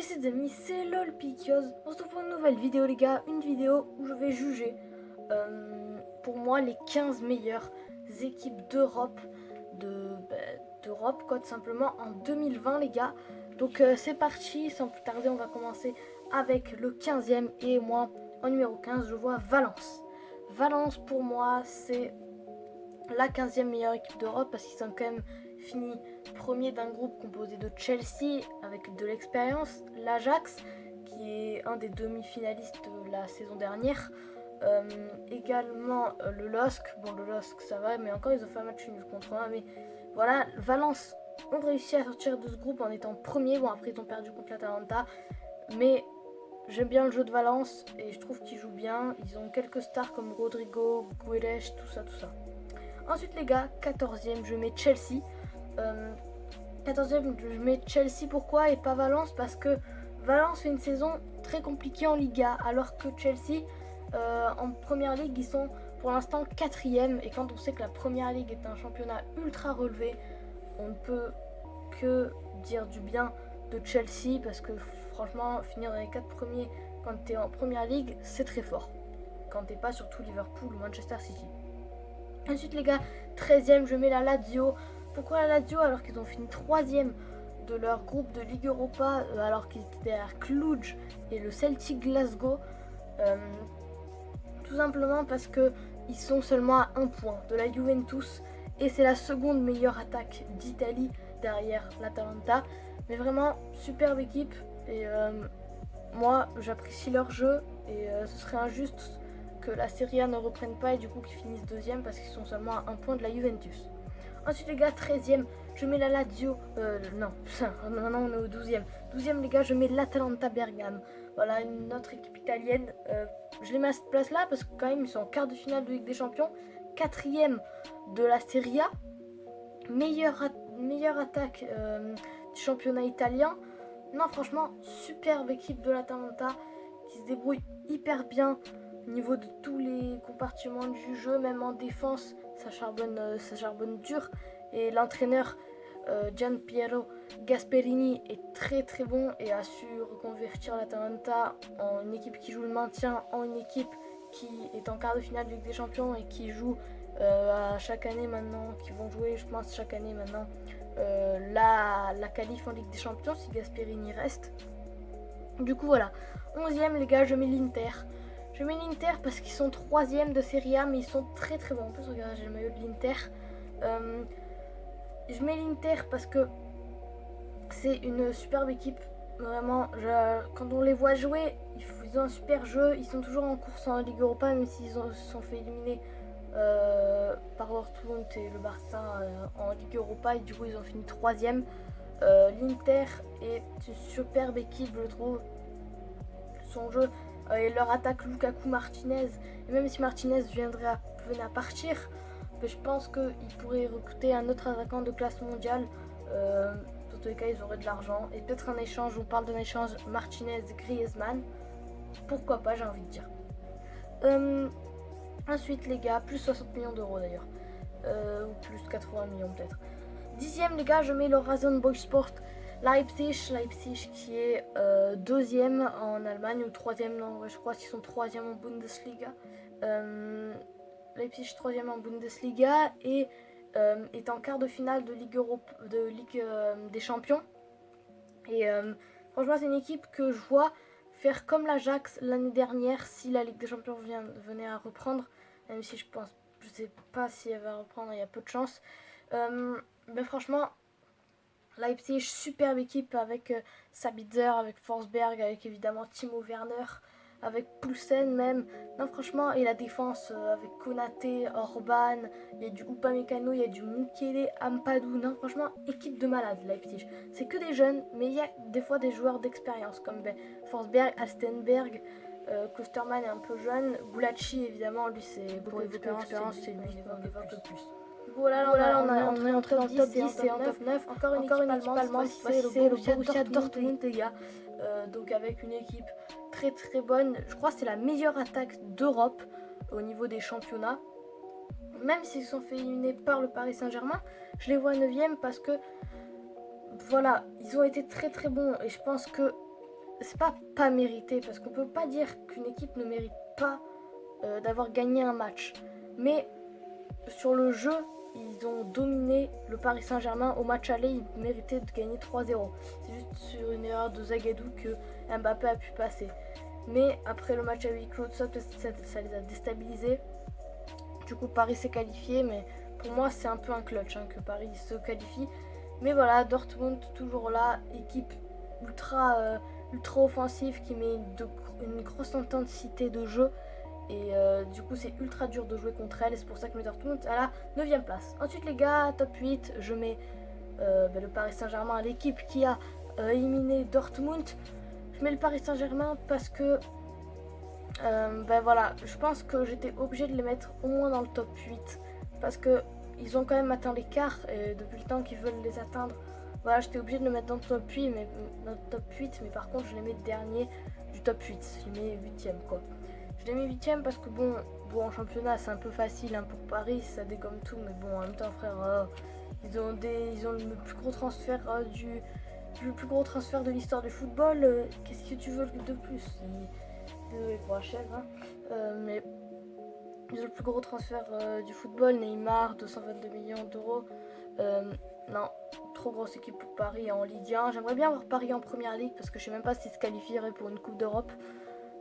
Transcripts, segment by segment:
Salut les amis, c'est LOLPikios. On se retrouve pour une nouvelle vidéo les gars, une vidéo où je vais juger pour moi les 15 meilleures équipes d'Europe, d'Europe quoi tout simplement en 2020 les gars. Donc c'est parti, sans plus tarder on va commencer avec le 15e et moi en numéro 15 je vois Valence. Valence pour moi c'est la 15e meilleure équipe d'Europe parce qu'ils ont quand même fini premier d'un groupe composé de Chelsea avec de l'expérience, l'Ajax qui est un des demi-finalistes de la saison dernière, également le LOSC, bon le LOSC ça va mais encore ils ont fait un match nul contre un, mais voilà, Valence ont réussi à sortir de ce groupe en étant premier, bon après ils ont perdu contre l'Atalanta, mais j'aime bien le jeu de Valence et je trouve qu'ils jouent bien, ils ont quelques stars comme Rodrigo, Guedes, tout ça. Ensuite les gars, 14e, je mets Chelsea. 14e, je mets Chelsea pourquoi et pas Valence? Parce que Valence fait une saison très compliquée en Liga, alors que Chelsea, en Première Ligue, ils sont pour l'instant 4e. Et quand on sait que la Première Ligue est un championnat ultra relevé, on ne peut que dire du bien de Chelsea, parce que franchement, finir dans les 4 premiers quand tu es en Première Ligue, c'est très fort. Quand t'es pas surtout Liverpool ou Manchester City. Ensuite les gars, 13e, je mets la Lazio. Pourquoi la Lazio alors qu'ils ont fini 3e de leur groupe de Ligue Europa, alors qu'ils étaient derrière Cluj et le Celtic Glasgow? Tout simplement parce qu'ils sont seulement à 1 point de la Juventus et c'est la seconde meilleure attaque d'Italie derrière l'Atalanta. Mais vraiment, superbe équipe et moi j'apprécie leur jeu et ce serait injuste que la Serie A ne reprenne pas et du coup qu'ils finissent deuxième parce qu'ils sont seulement à 1 point de la Juventus. Ensuite les gars, 13e, je mets la Lazio, non, maintenant on est au 12e. 12e les gars, je mets l'Atalanta Bergame. Voilà, une autre équipe italienne. Je les mets à cette place là parce que quand même ils sont en quart de finale de Ligue des Champions. 4e de la Serie A. Meilleure attaque du championnat italien. Non franchement, superbe équipe de l'Atalanta qui se débrouille hyper bien au niveau de tous les compartiments du jeu, même en défense, ça charbonne dur. Et l'entraîneur Gianpiero Gasperini est très très bon et a su reconvertir l'Atalanta en une équipe qui joue le maintien, en une équipe qui est en quart de finale de Ligue des Champions et qui joue à chaque année maintenant, qui vont jouer je pense chaque année maintenant la qualif en Ligue des Champions si Gasperini reste. Du coup voilà, 11e les gars, je mets l'Inter. Je mets l'Inter parce qu'ils sont 3e de Serie A mais ils sont très très bons. En plus regardez, j'ai le maillot de l'Inter. Je mets l'Inter parce que c'est une superbe équipe. Vraiment, quand on les voit jouer, ils ont un super jeu. Ils sont toujours en course en Ligue Europa même s'ils se sont fait éliminer par Dortmund et le Barça en Ligue Europa et du coup ils ont fini 3e. L'Inter est une superbe équipe je trouve. Son jeu et leur attaque Lukaku Martinez, et même si Martinez venait à partir, je pense qu'ils pourraient recruter un autre attaquant de classe mondiale. Dans tous les cas ils auraient de l'argent et peut-être un échange, on parle d'un échange Martinez-Griezmann, pourquoi pas, j'ai envie de dire. Ensuite les gars, plus 60 millions d'euros d'ailleurs, ou plus 80 millions peut-être. 10e les gars, je mets le Rasenballsport Leipzig qui est 2e en Allemagne ou 3e, non, je crois qu'ils sont 3e en Bundesliga. Leipzig 3e en Bundesliga et est en quart de finale de Ligue des Champions. Et franchement c'est une équipe que je vois faire comme l'Ajax l'année dernière si la Ligue des Champions venait à reprendre, même si je sais pas si elle va reprendre, il y a peu de chance. Mais franchement Leipzig, superbe équipe avec Sabitzer, avec Forsberg, avec évidemment Timo Werner, avec Poulsen même. Non franchement, et la défense avec Konaté, Orban, il y a du Upamecano, il y a du Mukele, Ampadu. Non franchement, équipe de malade Leipzig. C'est que des jeunes, mais il y a des fois des joueurs d'expérience comme Forsberg, Alstenberg, Klosterman est un peu jeune, Gulacsi évidemment, lui c'est beaucoup d'expérience, c'est lui qui en évoque le plus. Voilà, on est entré dans le top 10 et en top 9. Encore une équipe allemande, c'est le Borussia Dortmund, les gars. Donc avec une équipe très très bonne. Je crois que c'est la meilleure attaque d'Europe au niveau des championnats. Même s'ils sont fait éliminer par le Paris Saint-Germain, je les vois 9e parce que voilà, ils ont été très très bons et je pense que c'est pas mérité, parce qu'on peut pas dire qu'une équipe ne mérite pas d'avoir gagné un match. Mais sur le jeu, ils ont dominé le Paris Saint-Germain. Au match aller, ils méritaient de gagner 3-0. C'est juste sur une erreur de Zagadou que Mbappé a pu passer. Mais après le match à huis clos, ça les a déstabilisés. Du coup, Paris s'est qualifié, mais pour moi, c'est un peu un clutch que Paris se qualifie. Mais voilà, Dortmund toujours là, équipe ultra offensive qui met une grosse intensité de jeu. Et du coup, c'est ultra dur de jouer contre elle. Et c'est pour ça que je mets Dortmund à la 9ème place. Ensuite, les gars, top 8, je mets le Paris Saint-Germain, l'équipe qui a éliminé Dortmund. Je mets le Paris Saint-Germain parce que voilà, je pense que j'étais obligée de les mettre au moins dans le top 8 parce que ils ont quand même atteint l'écart et depuis le temps qu'ils veulent les atteindre, voilà, j'étais obligée de le mettre dans le top 8, mais par contre je les mets dernier du top 8, je les mets 8ème quoi. Je les mets 8ème parce que bon en championnat c'est un peu facile pour Paris, ça dégomme tout, mais bon en même temps frère, ils ont le plus gros transfert le plus gros transfert de l'histoire du football, qu'est-ce que tu veux de plus? Désolé pour HF, mais ils ont le plus gros transfert du football, Neymar, 222 millions d'euros. Non, trop grosse équipe pour Paris en Ligue 1. J'aimerais bien voir Paris en Première Ligue parce que je sais même pas s'ils se qualifieraient pour une Coupe d'Europe.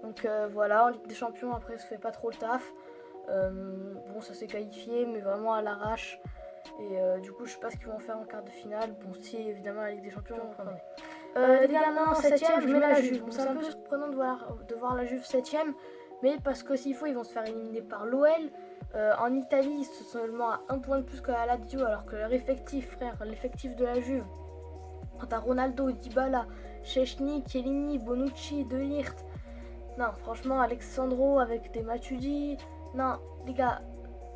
Donc voilà, en Ligue des Champions, après, ça fait pas trop le taf. Bon, ça s'est qualifié, mais vraiment à l'arrache. Et du coup, je sais pas ce qu'ils vont faire en quart de finale. Bon, si évidemment la Ligue des Champions, on connaît. Les gars, maintenant 7ème, je mets la Juve. Bon, c'est un peu surprenant de voir la Juve 7ème, mais parce que s'il faut, ils vont se faire éliminer par l'OL. En Italie, ils sont seulement à un point de plus que la Lazio, alors que leur effectif, frère, l'effectif de la Juve, quand t'as Ronaldo, Dybala, Szczęsny, Chiellini, Bonucci, De Ligt, non, franchement, Alexandro avec des Matuidi, non, les gars,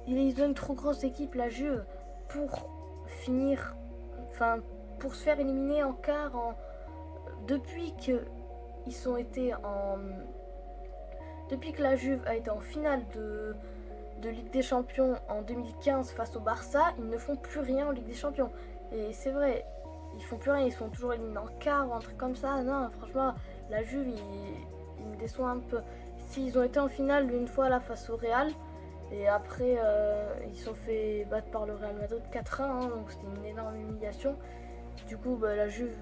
ils ont une trop grosse équipe, la Juve, pour finir, pour se faire éliminer en quart, depuis que la Juve a été en finale de Ligue des Champions en 2015 face au Barça, ils ne font plus rien en Ligue des Champions. Et c'est vrai, ils font plus rien, ils sont toujours éliminés en quart ou un truc comme ça. Non, franchement, la Juve, ils me déçoivent un peu. S'ils ont été en finale une fois là face au Real, et après ils se sont fait battre par le Real Madrid 4-1, donc c'était une énorme humiliation. Du coup, la Juve,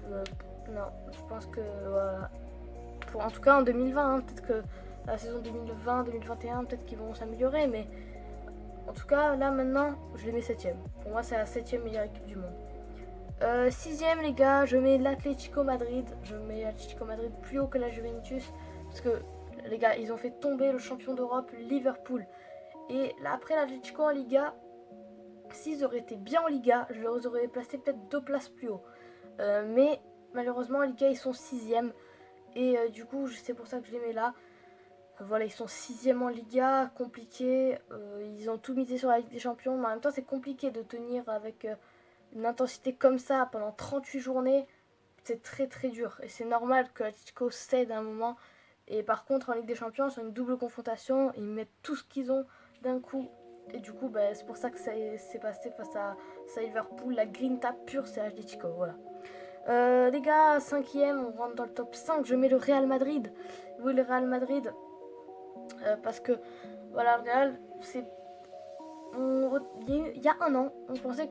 non, je pense que voilà. En tout cas en 2020, peut-être que la saison 2020-2021, peut-être qu'ils vont s'améliorer, mais en tout cas là maintenant, je les mets 7ème. Pour moi, c'est la 7ème meilleure équipe du monde. 6ème, les gars, je mets l'Atlético Madrid. Je mets l'Atlético Madrid plus haut que la Juventus parce que les gars, ils ont fait tomber le champion d'Europe, Liverpool. Et là, après l'Atlético en Liga, s'ils auraient été bien en Liga, je les aurais placés peut-être 2 places plus haut. Mais malheureusement, en Liga, ils sont 6ème. Et du coup, c'est pour ça que je les mets là. Voilà, ils sont 6ème en Liga, compliqué. Ils ont tout misé sur la Ligue des Champions. Mais en même temps, c'est compliqué de tenir avec une intensité comme ça pendant 38 journées. C'est très très dur. Et c'est normal que l'Atlético cède à un moment. Et par contre, en Ligue des Champions, sur une double confrontation, ils mettent tout ce qu'ils ont d'un coup. Et du coup, c'est pour ça que c'est passé face à Liverpool. La grinta pure, c'est l'Atlético. Voilà. Les gars, 5ème, on rentre dans le top 5. Je mets le Real Madrid. Oui, le Real Madrid. Parce que, voilà, le Real, c'est. Il y a un an, on pensait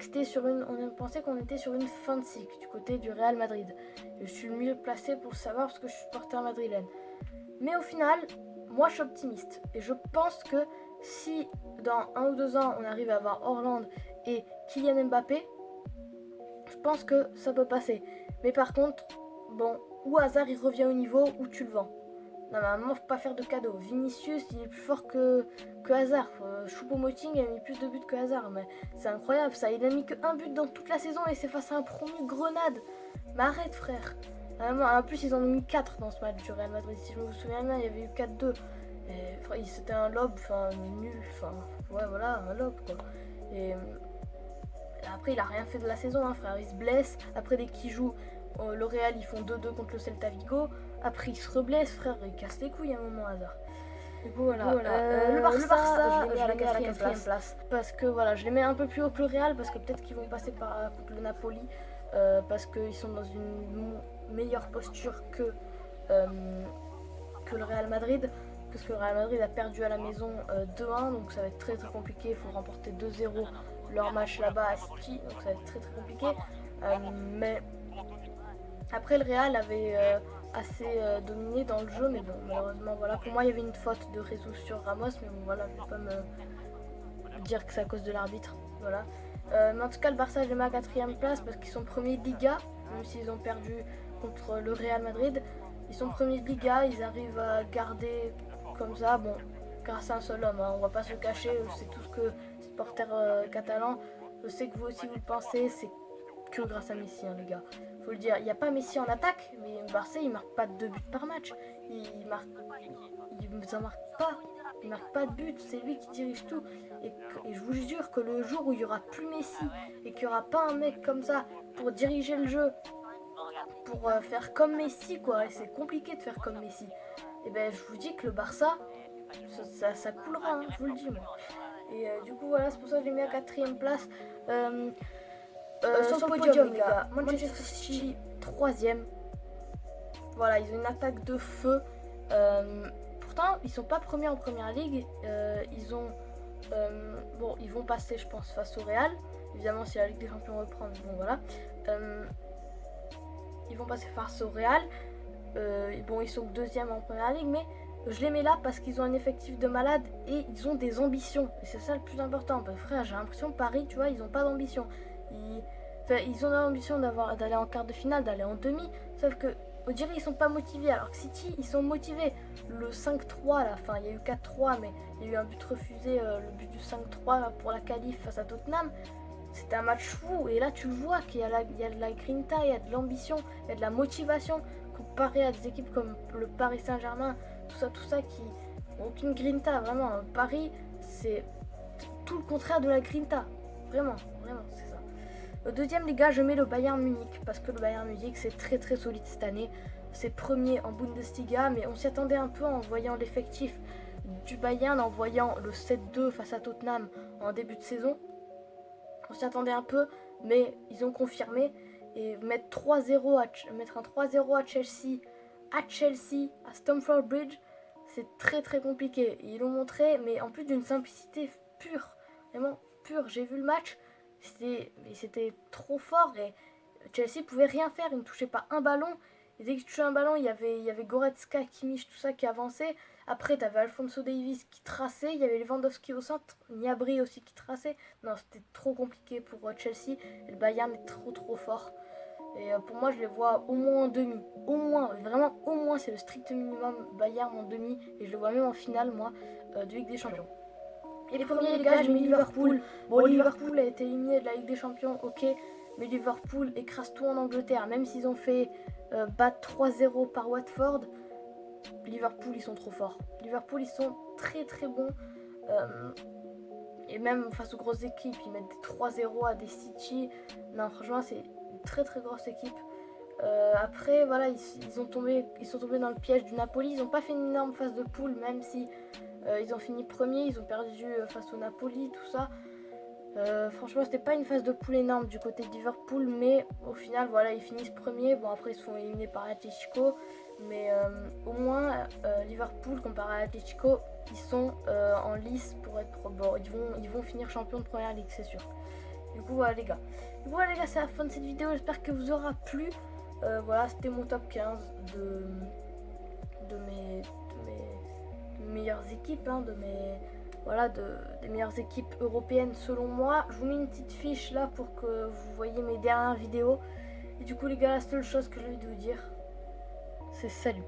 qu'on était sur une fin de cycle du côté du Real Madrid. Et je suis le mieux placé pour le savoir parce que je suis supporter madrilène. Mais au final, moi je suis optimiste. Et je pense que si dans 1 ou 2 ans on arrive à avoir Haaland et Kylian Mbappé, je pense que ça peut passer. Mais par contre, bon, ou Hazard il revient au niveau ou tu le vends. Normalement, faut pas faire de cadeaux. Vinicius, il est plus fort que Hazard. Choupo-Moting a mis plus de buts que Hazard, mais c'est incroyable ça. Il a mis que 1 but dans toute la saison et c'est face à un promu Grenade. Mais arrête, frère. En plus, ils en ont mis 4 dans ce match du Real Madrid. Si je me souviens bien, il y avait eu 4-2. Et c'était un lob, nul. Ouais, voilà, un lob quoi. Et après, il a rien fait de la saison, frère. Il se blesse. Après, dès qu'il joue, le Real, ils font 2-2 contre le Celta Vigo. Après, il se reblesse, frère. Il casse les couilles à un moment, Hazard. Du coup, voilà. Le Barça, je les mets à la 4ème place. Parce que voilà, je les mets un peu plus haut que le Real. Parce que peut-être qu'ils vont passer contre le Napoli. Parce qu'ils sont dans une meilleure posture que que le Real Madrid, parce que le Real Madrid a perdu à la maison 2-1, donc ça va être très très compliqué. Il faut remporter 2-0 leur match là-bas à City, donc ça va être très très compliqué. Mais après le Real avait assez dominé dans le jeu, mais bon, malheureusement, voilà. Pour moi, il y avait une faute de Jesus sur Ramos, mais bon, voilà, je vais pas me dire que c'est à cause de l'arbitre, voilà. Mais en tout cas, le Barça, je les mets à 4ème place parce qu'ils sont premiers de Liga, même s'ils ont perdu contre le Real Madrid. Ils sont premiers de Liga, ils arrivent à garder comme ça, bon, grâce à un seul homme, hein, on va pas se cacher, c'est tout ce que supporters catalans, je sais que vous aussi vous le pensez, c'est que grâce à Messi, hein, les gars. Faut le dire, il n'y a pas Messi en attaque, mais Barça, il marque pas 2 buts par match. Il en marque pas. Il marque pas de but, c'est lui qui dirige tout. Et je vous jure que le jour où il y aura plus Messi et qu'il y aura pas un mec comme ça pour diriger le jeu, pour faire comme Messi, quoi, et c'est compliqué de faire comme Messi, et ben je vous dis que le Barça, ça coulera, hein, je vous le dis, moi. Et du coup, voilà, c'est pour ça que je l'ai mis à 4ème place. Sur le podium, les gars, Manchester City 3ème. Voilà, ils ont une attaque de feu. Pourtant, ils sont pas premiers en première ligue. Ils ont bon, ils vont passer, je pense, face au Real. Évidemment, si la Ligue des Champions reprend, bon voilà. Ils vont passer face au Real. Bon, ils sont 2ème en première ligue, mais je les mets là parce qu'ils ont un effectif de malade et ils ont des ambitions. Et c'est ça le plus important. Bah, frère, j'ai l'impression que Paris, tu vois, ils ont pas d'ambition. Ils ont l'ambition d'aller en quart de finale, d'aller en demi. Sauf que, on dirait ils sont pas motivés. Alors que City, ils sont motivés. Le 5-3, là, enfin, il y a eu 4-3, mais il y a eu un but refusé, le but du 5-3 pour la qualif face à Tottenham. C'était un match fou. Et là, tu le vois qu'il y a de la grinta, il y a de l'ambition, il y a de la motivation. Comparé à des équipes comme le Paris Saint-Germain, tout ça qui n'ont aucune grinta. Vraiment, Paris, c'est tout le contraire de la grinta. Vraiment, c'est ça. Au 2ème, les gars, je mets le Bayern Munich parce que le Bayern Munich, c'est très très solide cette année. C'est premier en Bundesliga, mais on s'y attendait un peu en voyant l'effectif du Bayern, en voyant le 7-2 face à Tottenham en début de saison. On s'y attendait un peu, mais ils ont confirmé. Et mettre un 3-0 à Chelsea, à Stamford Bridge, c'est très très compliqué. Ils l'ont montré, mais en plus d'une simplicité pure, vraiment pure. J'ai vu le match, c'était trop fort et Chelsea pouvait rien faire, ils ne touchaient pas un ballon. Et dès qu'ils touchaient un ballon, il y avait Goretzka, Kimmich, tout ça qui avançait. Après, tu avais Alphonso Davies qui traçait, il y avait Lewandowski au centre, Gnabry aussi qui traçait. Non, c'était trop compliqué pour Chelsea. Et le Bayern est trop fort. Et pour moi, je les vois au moins en demi. Au moins, vraiment au moins, c'est le strict minimum Bayern en demi. Et je le vois même en finale, moi, de Ligue des Champions. Et les premiers, les gars, j'ai mis Liverpool. Bon, Liverpool a été éliminé de la Ligue des Champions, ok. Mais Liverpool écrase tout en Angleterre. Même s'ils ont fait battre 3-0 par Watford, Liverpool, ils sont trop forts. Liverpool, ils sont très très bons. Et même face aux grosses équipes, ils mettent des 3-0 à des City. Non, franchement, c'est une très très grosse équipe. Après, voilà, ils sont tombés dans le piège du Napoli. Ils n'ont pas fait une énorme phase de poule, même si ils ont fini premier. Ils ont perdu face au Napoli, tout ça. Franchement, c'était pas une phase de poule énorme du côté de Liverpool, mais au final, voilà, ils finissent premier. Bon, après, ils se font éliminer par Atletico, mais au moins, Liverpool, comparé à Atletico, ils sont en lice pour être bon. Ils vont finir champion de première ligue, c'est sûr. Du coup, voilà, les gars. C'est la fin de cette vidéo. J'espère que vous aura plu. Voilà, c'était mon top 15 de mes meilleures équipes, hein, des meilleures équipes européennes selon moi. Je vous mets une petite fiche là pour que vous voyez mes dernières vidéos. Et du coup, les gars, la seule chose que j'ai envie de vous dire, c'est salut.